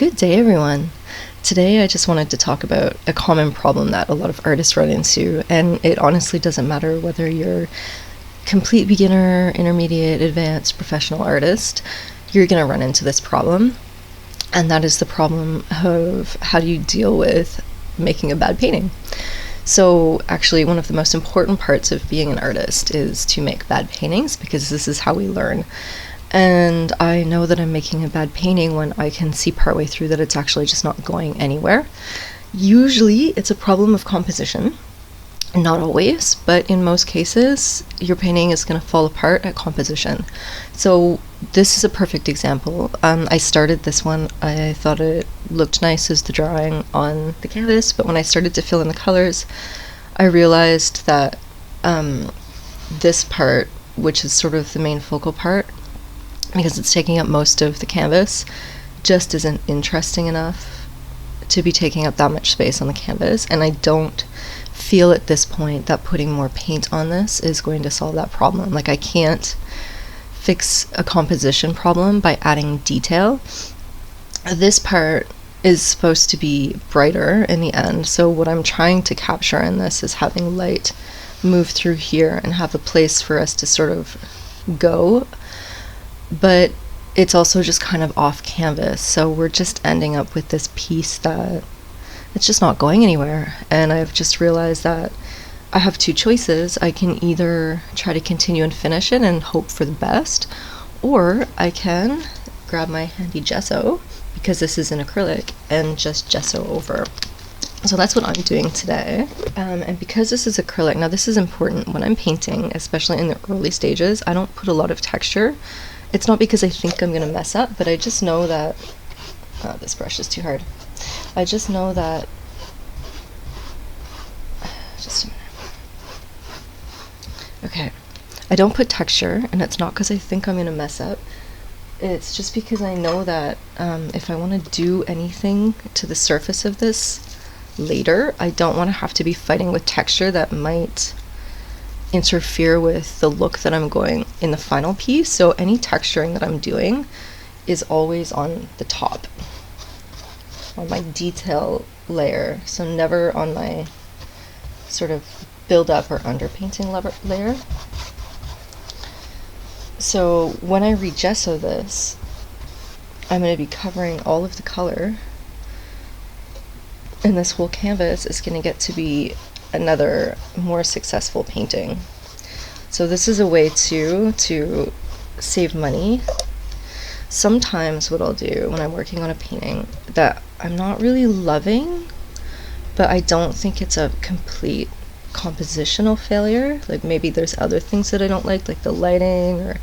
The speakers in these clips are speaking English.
Good day, everyone. Today I just wanted to talk about a common problem that a lot of artists run into, and it honestly doesn't matter whether you're complete beginner, intermediate, advanced, professional artist, you're going to run into this problem, and that is the problem of how do you deal with making a bad painting. So actually one of the most important parts of being an artist is to make bad paintings, because this is how we learn. And I know that I'm making a bad painting when I can see partway through that it's actually just not going anywhere. Usually it's a problem of composition, not always, but in most cases your painting is going to fall apart at composition. So this is a perfect example. I started this one, I thought it looked nice as the drawing on the canvas, but when I started to fill in the colors I realized that this part, which is sort of the main focal part, because it's taking up most of the canvas, just isn't interesting enough to be taking up that much space on the canvas, and I don't feel at this point that putting more paint on this is going to solve that problem. Like, I can't fix a composition problem by adding detail. This part is supposed to be brighter in the end, so what I'm trying to capture in this is having light move through here and have a place for us to sort of go, but it's also just kind of off canvas, so we're just ending up with this piece that it's just not going anywhere. And I've just realized that I have two choices. I can either try to continue and finish it and hope for the best, or I can grab my handy gesso, because this is an acrylic, and just gesso over. So that's what I'm doing today. And because this is acrylic, now this is important when I'm painting, especially in the early stages, I don't put a lot of texture. It's not because I think I'm going to mess up, but I just know that... Oh, this brush is too hard. I just know that... Just a minute. Okay. I don't put texture, and it's not because I think I'm going to mess up. It's just because I know that if I want to do anything to the surface of this later, I don't want to have to be fighting with texture that might interfere with the look that I'm going in the final piece. So any texturing that I'm doing is always on the top, on my detail layer, so never on my sort of build up or underpainting layer. So when I re-gesso this, I'm going to be covering all of the color, and this whole canvas is going to get to be another more successful painting. So this is a way to save money. Sometimes what I'll do when I'm working on a painting that I'm not really loving, but I don't think it's a complete compositional failure, like maybe there's other things that I don't like the lighting, or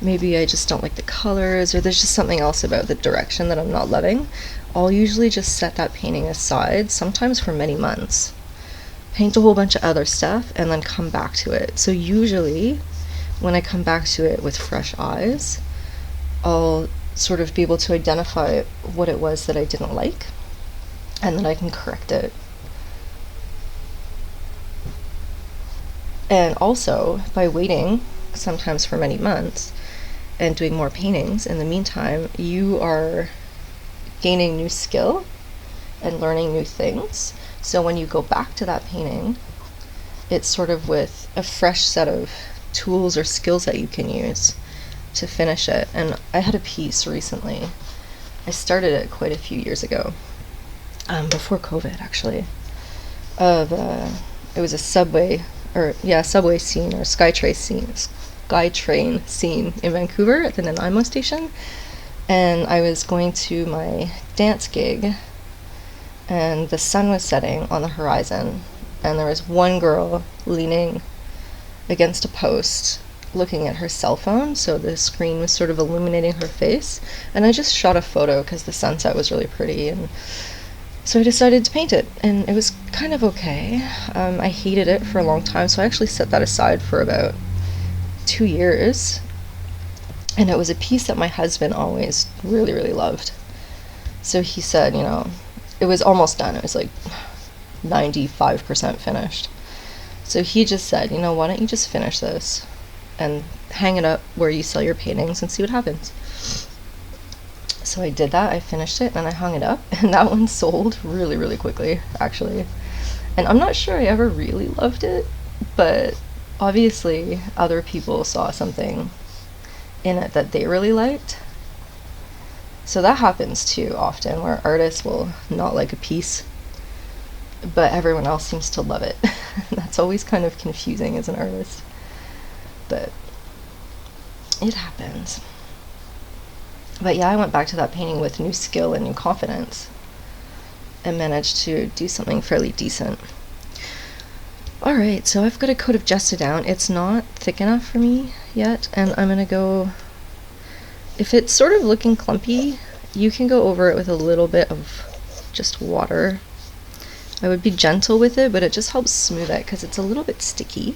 maybe I just don't like the colors, or there's just something else about the direction that I'm not loving, I'll usually just set that painting aside, sometimes for many months, paint a whole bunch of other stuff, and then come back to it. So usually when I come back to it with fresh eyes, I'll sort of be able to identify what it was that I didn't like, and then I can correct it. And also, by waiting sometimes for many months and doing more paintings in the meantime, you are gaining new skill and learning new things. So when you go back to that painting, it's sort of with a fresh set of tools or skills that you can use to finish it. And I had a piece recently, I started it quite a few years ago, before COVID actually, of it was a subway scene, or SkyTrain scene in Vancouver at the Nanaimo station, and I was going to my dance gig, and the sun was setting on the horizon, and there was one girl leaning against a post looking at her cell phone, so the screen was sort of illuminating her face, and I just shot a photo because the sunset was really pretty, and so I decided to paint it, and it was kind of okay. I hated it for a long time, so I actually set that aside for about 2 years, and it was a piece that my husband always really, really loved. So he said, you know, it was almost done, it was like 95% finished. So he just said, you know, why don't you just finish this and hang it up where you sell your paintings and see what happens. So I did that, I finished it, and I hung it up, and that one sold really, really quickly, actually. And I'm not sure I ever really loved it, but obviously other people saw something in it that they really liked. So that happens too often, where artists will not like a piece, but everyone else seems to love it. That's always kind of confusing as an artist, but it happens. But yeah, I went back to that painting with new skill and new confidence and managed to do something fairly decent. Alright, so I've got a coat of Gesso down. It's not thick enough for me yet, and I'm gonna go... If it's sort of looking clumpy, you can go over it with a little bit of just water. I would be gentle with it, but it just helps smooth it because it's a little bit sticky.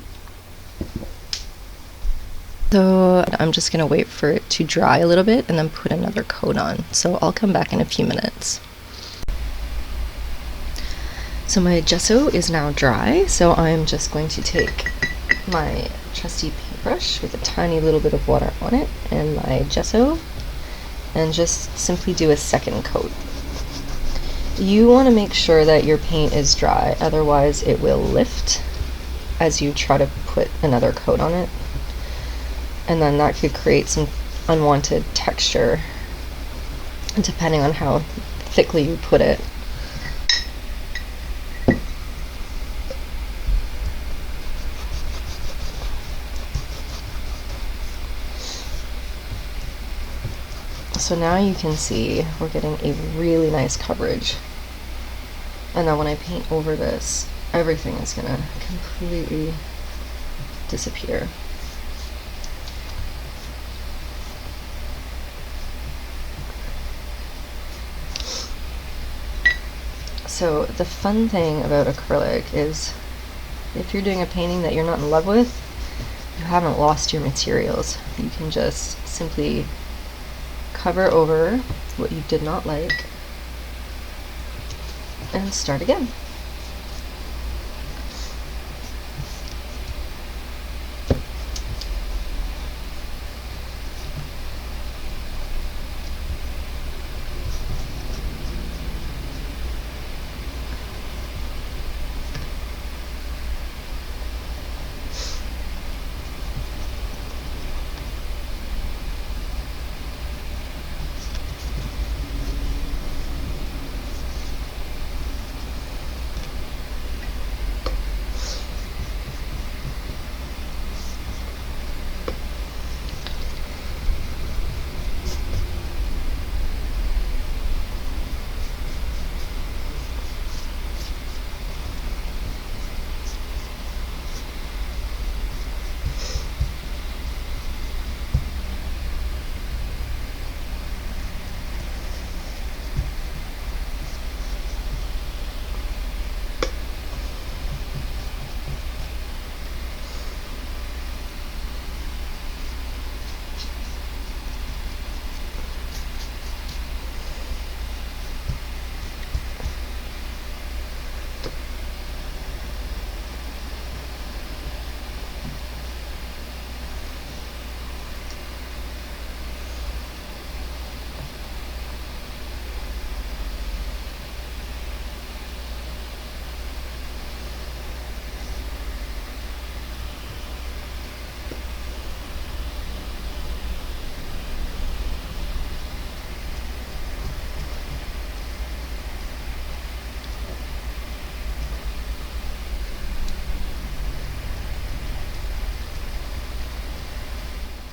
So I'm just gonna wait for it to dry a little bit and then put another coat on. So I'll come back in a few minutes. So my gesso is now dry, so I'm just going to take my trusty paintbrush with a tiny little bit of water on it and my gesso and just simply do a second coat. You want to make sure that your paint is dry, otherwise it will lift as you try to put another coat on it, and then that could create some unwanted texture depending on how thickly you put it. So now you can see we're getting a really nice coverage. And then when I paint over this, everything is gonna completely disappear. So the fun thing about acrylic is if you're doing a painting that you're not in love with, you haven't lost your materials. You can just simply cover over what you did not like and start again.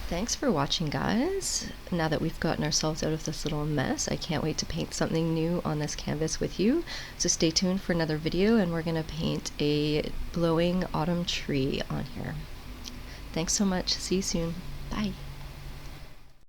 Thanks for watching, guys. Now that we've gotten ourselves out of this little mess, I can't wait to paint something new on this canvas with you. So stay tuned for another video, and we're gonna paint a blowing autumn tree on here. Thanks so much. See you soon. Bye.